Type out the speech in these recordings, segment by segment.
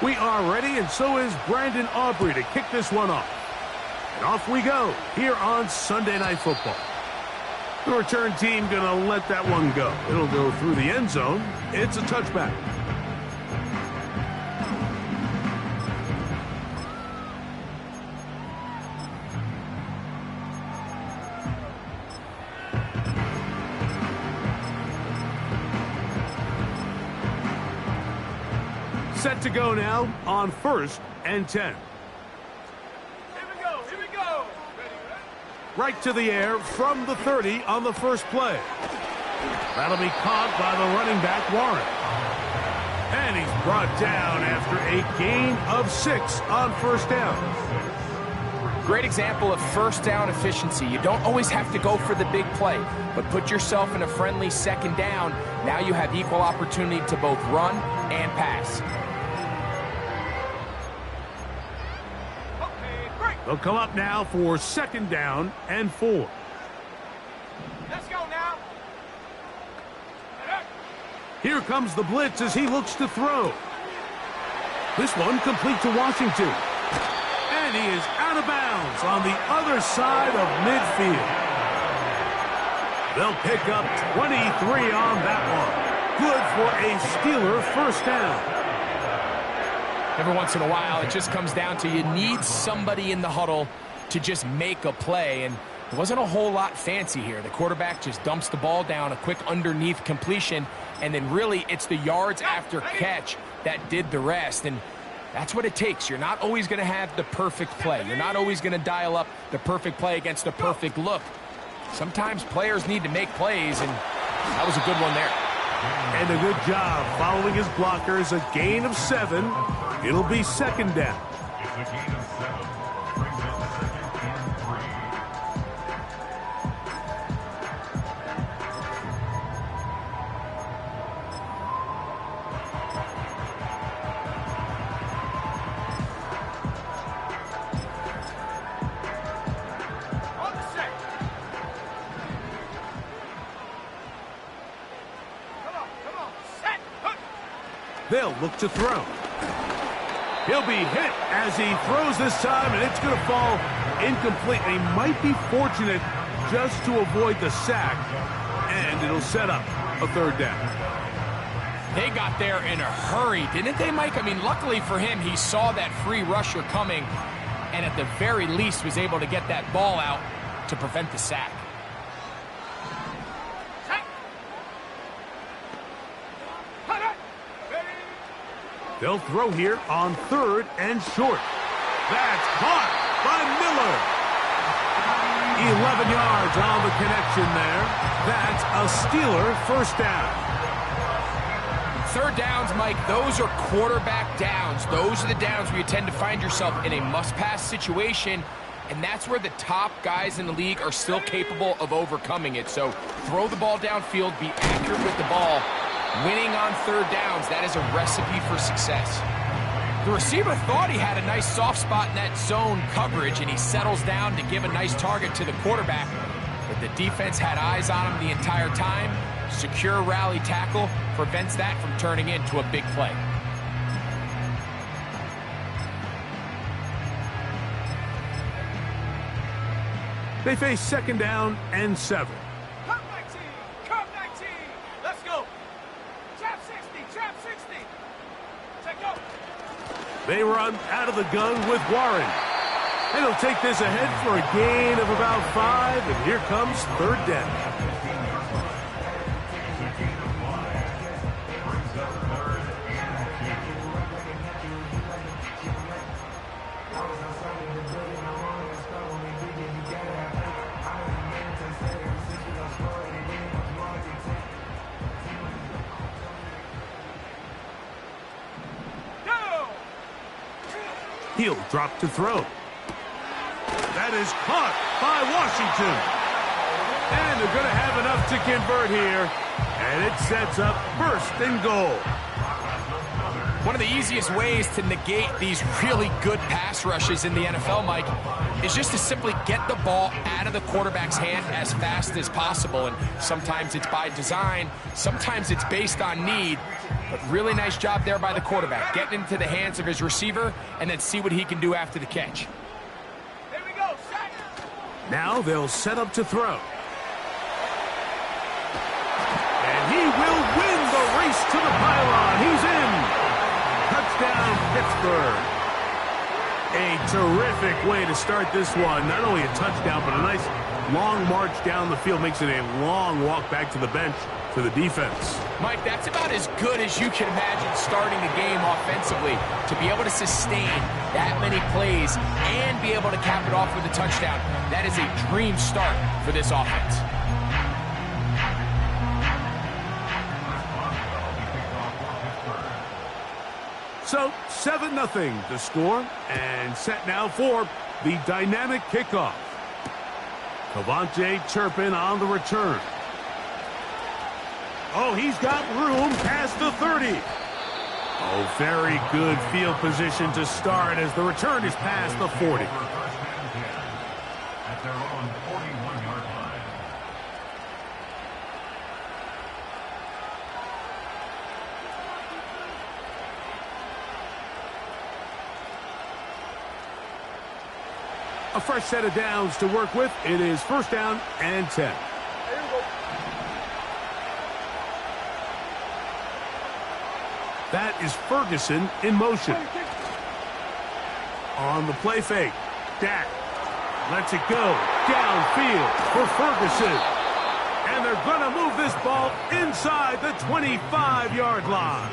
We are ready, and so is Brandon Aubrey to kick this one off. And off we go here on Sunday Night Football. The return team going to let that one go. It'll go through the end zone. It's a touchback. Set to go now on 1st and 10. Here we go, here we go. Right to the air from the 30 on the first play. That'll be caught by the running back, Warren. And he's brought down after a gain of 6 on first down. Great example of first down efficiency. You don't always have to go for the big play, but put yourself in a friendly second down. Now you have equal opportunity to both run and pass. They'll come up now for 2nd down and 4. Let's go now. Here comes the blitz as he looks to throw. This one complete to Washington. And he is out of bounds on the other side of midfield. They'll pick up 23 on that one. Good for a Steeler first down. Every once in a while, it just comes down to you need somebody in the huddle to just make a play, and it wasn't a whole lot fancy here. The quarterback just dumps the ball down, a quick underneath completion, and then really it's the yards after catch that did the rest, and that's what it takes. You're not always going to have the perfect play. You're not always going to dial up the perfect play against the perfect look. Sometimes players need to make plays, and that was a good one there. And a good job following his blockers, a gain of 7. It'll be 2nd down. They'll look to throw. He'll be hit as he throws this time, and it's going to fall incomplete. He might be fortunate just to avoid the sack, and it'll set up a 3rd down. They got there in a hurry, didn't they, Mike? I mean, luckily for him, he saw that free rusher coming, and at the very least was able to get that ball out to prevent the sack. They'll throw here on 3rd and short. That's caught by Miller. 11 yards on the connection there. That's a Steeler first down. 3rd downs, Mike, those are quarterback downs. Those are the downs where you tend to find yourself in a must-pass situation, and that's where the top guys in the league are still capable of overcoming it. So throw the ball downfield, be accurate with the ball. Winning on 3rd downs, that is a recipe for success. The receiver thought he had a nice soft spot in that zone coverage, and he settles down to give a nice target to the quarterback. But the defense had eyes on him the entire time. Secure rally tackle prevents that from turning into a big play. They face 2nd down and 7. They run out of the gun with Warren. And he'll take this ahead for a gain of about 5, and here comes 3rd down. He'll drop to throw. That is caught by Washington. And they're going to have enough to convert here. And it sets up 1st and goal. One of the easiest ways to negate these really good pass rushes in the NFL, Mike, is just to simply get the ball out of the quarterback's hand as fast as possible. And sometimes it's by design, sometimes it's based on need. But really nice job there by the quarterback, getting into the hands of his receiver and then see what he can do after the catch. Here we go, set. Now they'll set up to throw. And he will win the race to the pylon. He's in. Touchdown, Pittsburgh. A terrific way to start this one. Not only a touchdown, but a nice long march down the field. Makes it a long walk back to the bench for the defense. Mike, that's about as good as you can imagine starting a game offensively. To be able to sustain that many plays and be able to cap it off with a touchdown, that is a dream start for this offense. So, 7-0 to score, and set now for the dynamic kickoff. Cavante Turpin on the return. Oh, he's got room past the 30. Oh, very good field position to start as the return is past the 40. At their own 41-yard line. A fresh set of downs to work with. It is first down and 10. That is Ferguson in motion. On the play fake, Dak lets it go downfield for Ferguson. And they're going to move this ball inside the 25-yard line.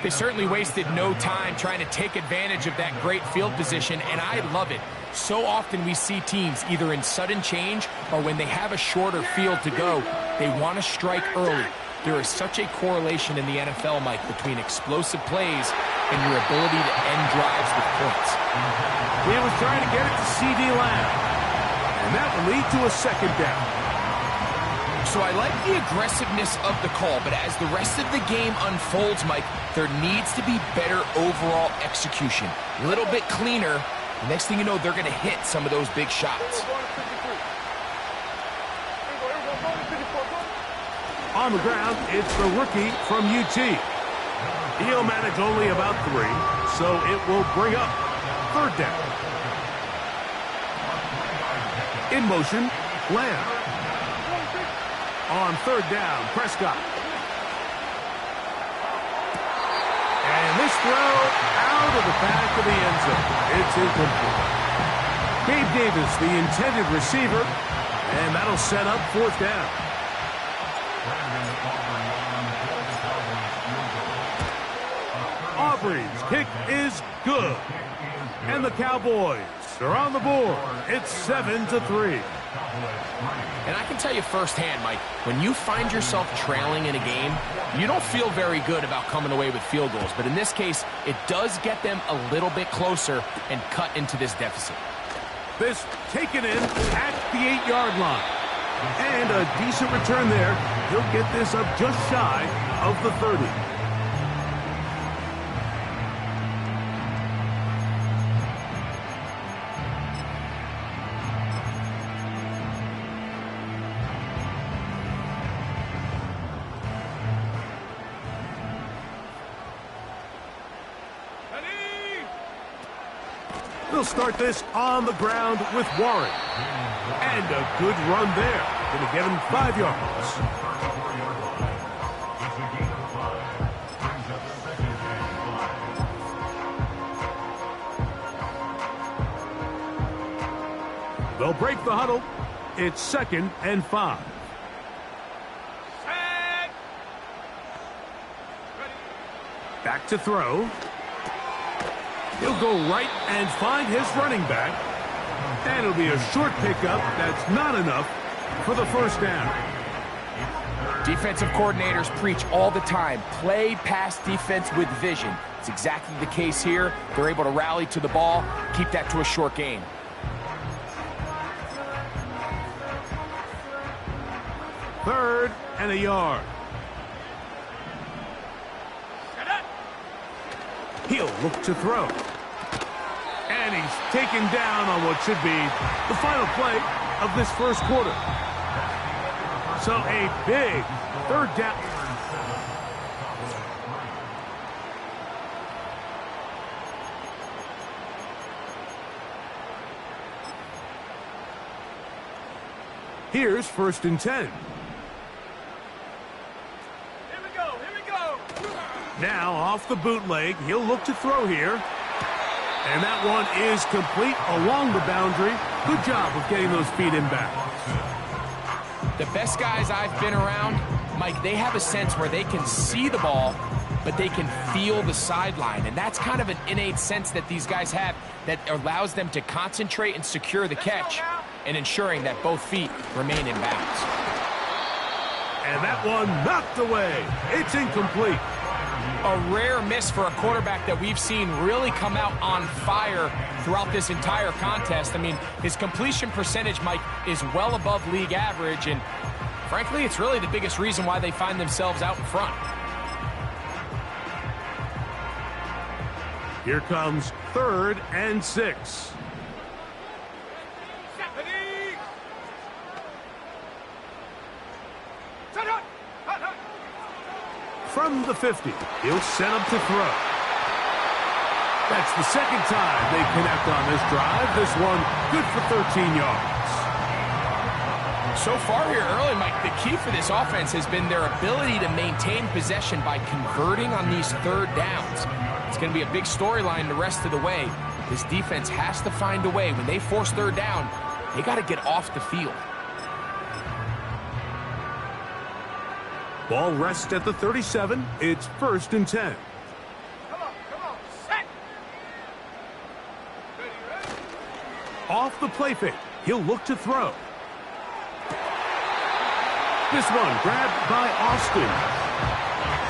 They certainly wasted no time trying to take advantage of that great field position, and I love it. So often we see teams either in sudden change or when they have a shorter field to go, they want to strike early. There is such a correlation in the NFL, Mike, between explosive plays and your ability to end drives with points. He was trying to get it to C.D. Lamb, and that will lead to a second down. So I like the aggressiveness of the call, but as the rest of the game unfolds, Mike, there needs to be better overall execution. A little bit cleaner. The next thing you know, they're going to hit some of those big shots. On the ground, it's the rookie from UT. He'll manage only about 3, so it will bring up third down. In motion, Lamb. On third down, Prescott. And this throw out of the back of the end zone. It's incomplete. Gabe Davis, the intended receiver, and that'll set up fourth down. Aubrey's kick is good. And the Cowboys are on the board. It's 7-3. And I can tell you firsthand, Mike, when you find yourself trailing in a game, you don't feel very good about coming away with field goals. But in this case, it does get them a little bit closer and cut into this deficit. This taken in at the 8-yard line. And a decent return there. He'll get this up just shy of the 30. They'll start this on the ground with Warren. And a good run there. Going to get him 5 yards. They'll break the huddle. It's 2nd and 5. Back to throw. He'll go right and find his running back. And it'll be a short pickup. That's not enough for the first down. Defensive coordinators preach all the time, play pass defense with vision. It's exactly the case here. They're able to rally to the ball, keep that to a short gain. Third and a yard. He'll look to throw. And he's taken down on what should be the final play of this first quarter. So a big third down. Here's 1st and 10. Here we go, here we go. Now off the bootleg, he'll look to throw here. And that one is complete along the boundary. Good job of getting those feet in bounds. The best guys I've been around, Mike, they have a sense where they can see the ball, but they can feel the sideline. And that's kind of an innate sense that these guys have that allows them to concentrate and secure the catch and ensuring that both feet remain in bounds. And that one knocked away. It's incomplete. A rare miss for a quarterback that we've seen really come out on fire throughout this entire contest. I mean, his completion percentage, Mike, is well above league average, and frankly, it's really the biggest reason why they find themselves out in front. Here comes 3rd and 6. From the 50, he'll set up to throw. That's the second time they connect on this drive. This one good for 13 yards. So far here early, Mike, the key for this offense has been their ability to maintain possession by converting on these third downs. It's going to be a big storyline the rest of the way. This defense has to find a way. When they force third down, they got to get off the field. Ball rests at the 37. It's 1st and 10. Come on, set. Ready. Off the play fake, he'll look to throw. This one grabbed by Austin.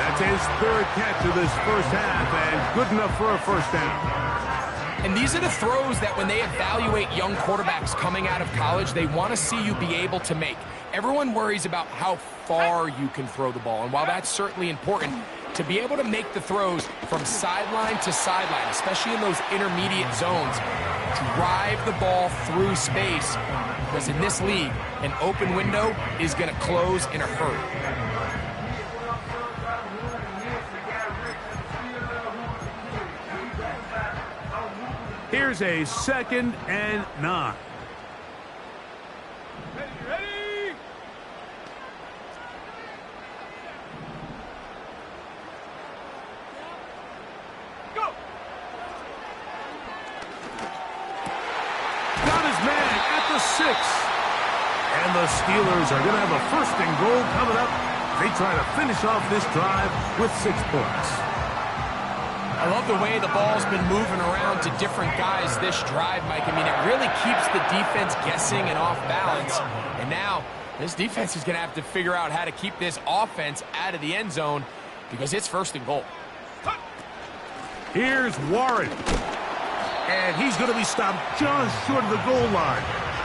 That's his 3rd catch of this first half, and good enough for a first down. And these are the throws that when they evaluate young quarterbacks coming out of college, they want to see you be able to make. Everyone worries about how far you can throw the ball, and while that's certainly important, to be able to make the throws from sideline to sideline, especially in those intermediate zones, drive the ball through space, because in this league, an open window is going to close in a hurry. Here's a 2nd and 9. Ready. Go. Got his man at the 6. And the Steelers are going to have a 1st and goal coming up. They try to finish off this drive with 6 points. I love the way the ball's been moving around to different guys this drive, Mike. I mean, it really keeps the defense guessing and off balance. And now, this defense is going to have to figure out how to keep this offense out of the end zone because it's 1st and goal. Here's Warren. And he's going to be stopped just short of the goal line.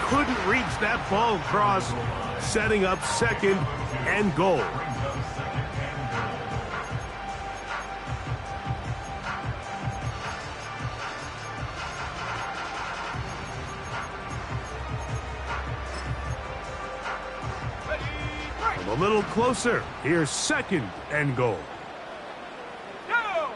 Couldn't reach that ball across, setting up 2nd and goal. A little closer. Here's 2nd and goal. Go.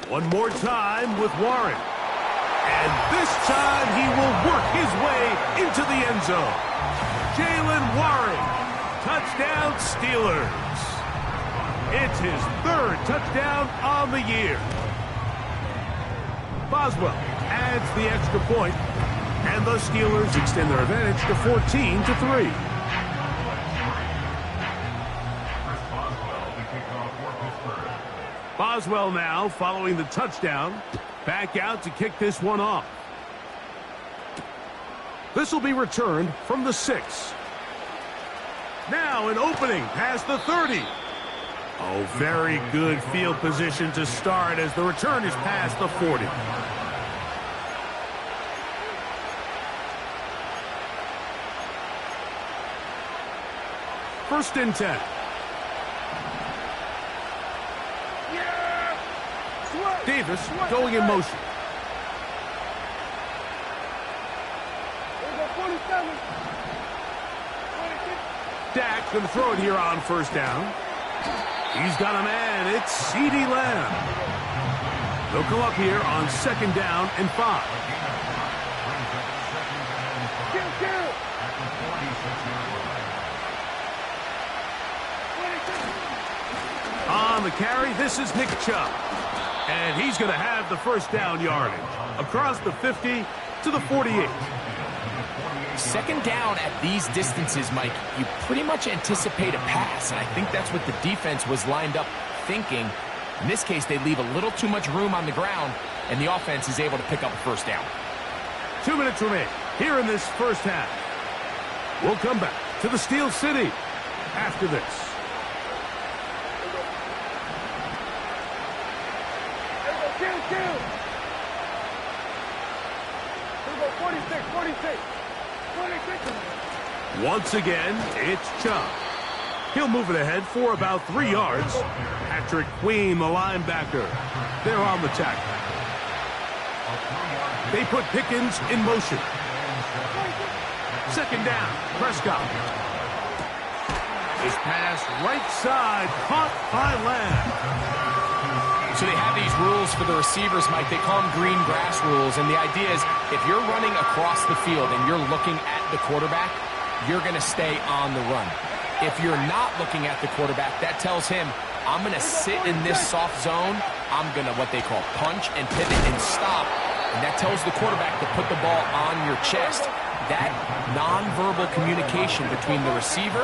One more time with Warren. And this time he will work his way into the end zone. Jalen Warren. Touchdown Steelers. It's his 3rd touchdown on the year. Boswell adds the extra point, and the Steelers extend their advantage to 14-3. Boswell now following the touchdown. Back out to kick this one off. This will be returned from the 6. Now an opening past the 30. Oh, very good field position to start as the return is past the 40. First and 10. Davis going in motion. Dak going to throw it here on first down. He's got a man. It's CeeDee Lamb. They'll come up here on second down and 5. On the carry, this is Nick Chubb. And he's going to have the first down yardage across the 50 to the 48. Second down at these distances, Mike, you pretty much anticipate a pass, and I think that's what the defense was lined up thinking. In this case, they leave a little too much room on the ground, and the offense is able to pick up a first down. 2 minutes remain here in this first half. We'll come back to the Steel City after this. Once again, it's Chubb. He'll move it ahead for about 3 yards. Patrick Queen, the linebacker. They're on the tackle. They put Pickens in motion. Second down, Prescott. This pass right side, caught by Lamb. So they have these rules for the receivers, Mike. They call them green grass rules. And the idea is if you're running across the field and you're looking at the quarterback, you're going to stay on the run. If you're not looking at the quarterback, that tells him, I'm going to sit in this soft zone. I'm going to what they call punch and pivot and stop. And that tells the quarterback to put the ball on your chest. That nonverbal communication between the receiver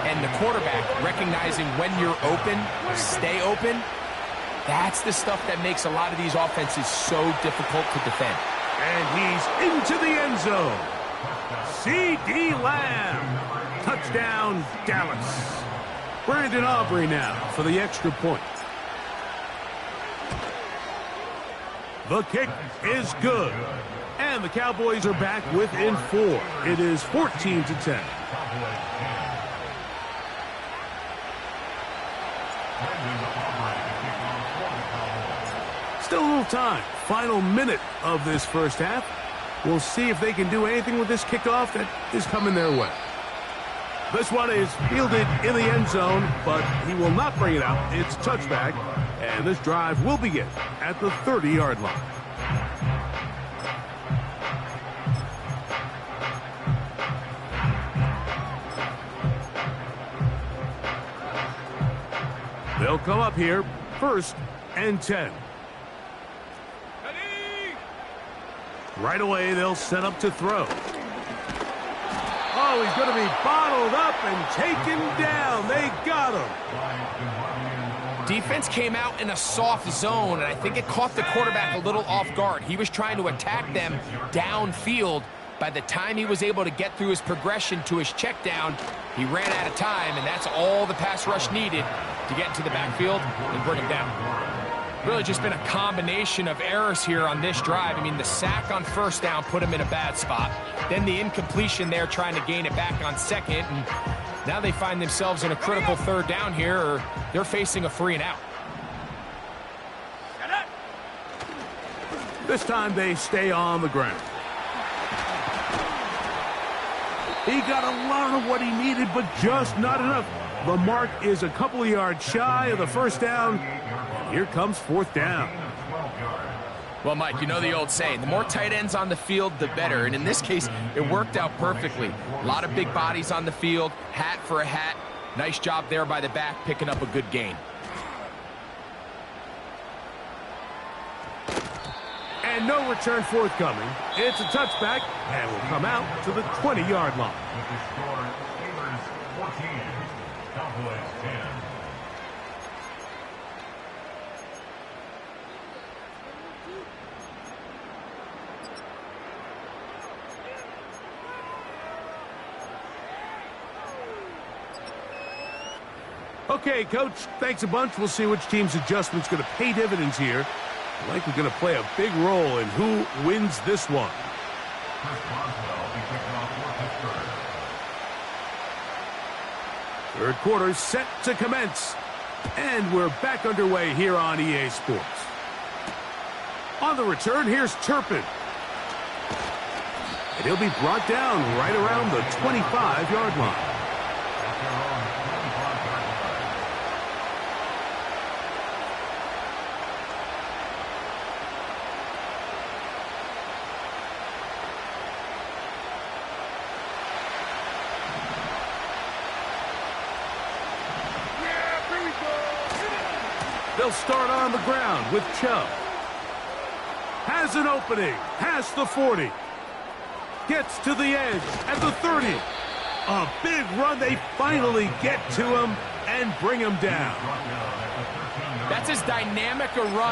and the quarterback, recognizing when you're open, stay open, that's the stuff that makes a lot of these offenses so difficult to defend. And he's into the end zone. CeeDee Lamb. Touchdown, Dallas. Brandon Aubrey now for the extra point. The kick is good. And the Cowboys are back within 4. It is 14-10. Still a little time. Final minute of this first half. We'll see if they can do anything with this kickoff that is coming their way. This one is fielded in the end zone, but he will not bring it out. It's touchback, and this drive will begin at the 30-yard line. They'll come up here, 1st and 10. Right away, they'll set up to throw. Oh, he's going to be bottled up and taken down. They got him. Defense came out in a soft zone, and I think it caught the quarterback a little off guard. He was trying to attack them downfield. By the time he was able to get through his progression to his check down, he ran out of time, and that's all the pass rush needed to get into the backfield and bring him down. Really just been a combination of errors here on this drive. I mean, the sack on first down put him in a bad spot. Then the incompletion there trying to gain it back on second. And now they find themselves in a critical 3rd down here, or they're facing a 3 and out. This time they stay on the ground. He got a lot of what he needed, but just not enough. The mark is a couple of yards shy of the first down. Here comes 4th down. Well, Mike, you know the old saying, the more tight ends on the field, the better. And in this case, it worked out perfectly. A lot of big bodies on the field, hat for a hat. Nice job there by the back, picking up a good gain. And no return forthcoming. It's a touchback, and will come out to the 20-yard line. With the score, Steelers 14, Cowboys 10. Okay, Coach, thanks a bunch. We'll see which team's adjustment's going to pay dividends here. Likely going to play a big role in who wins this one. Third quarter set to commence. And we're back underway here on EA Sports. On the return, here's Turpin. And he'll be brought down right around the 25-yard line. They'll start on the ground with Chubb. Has an opening. Past the 40. Gets to the edge at the 30. A big run. They finally get to him and bring him down. That's as dynamic a run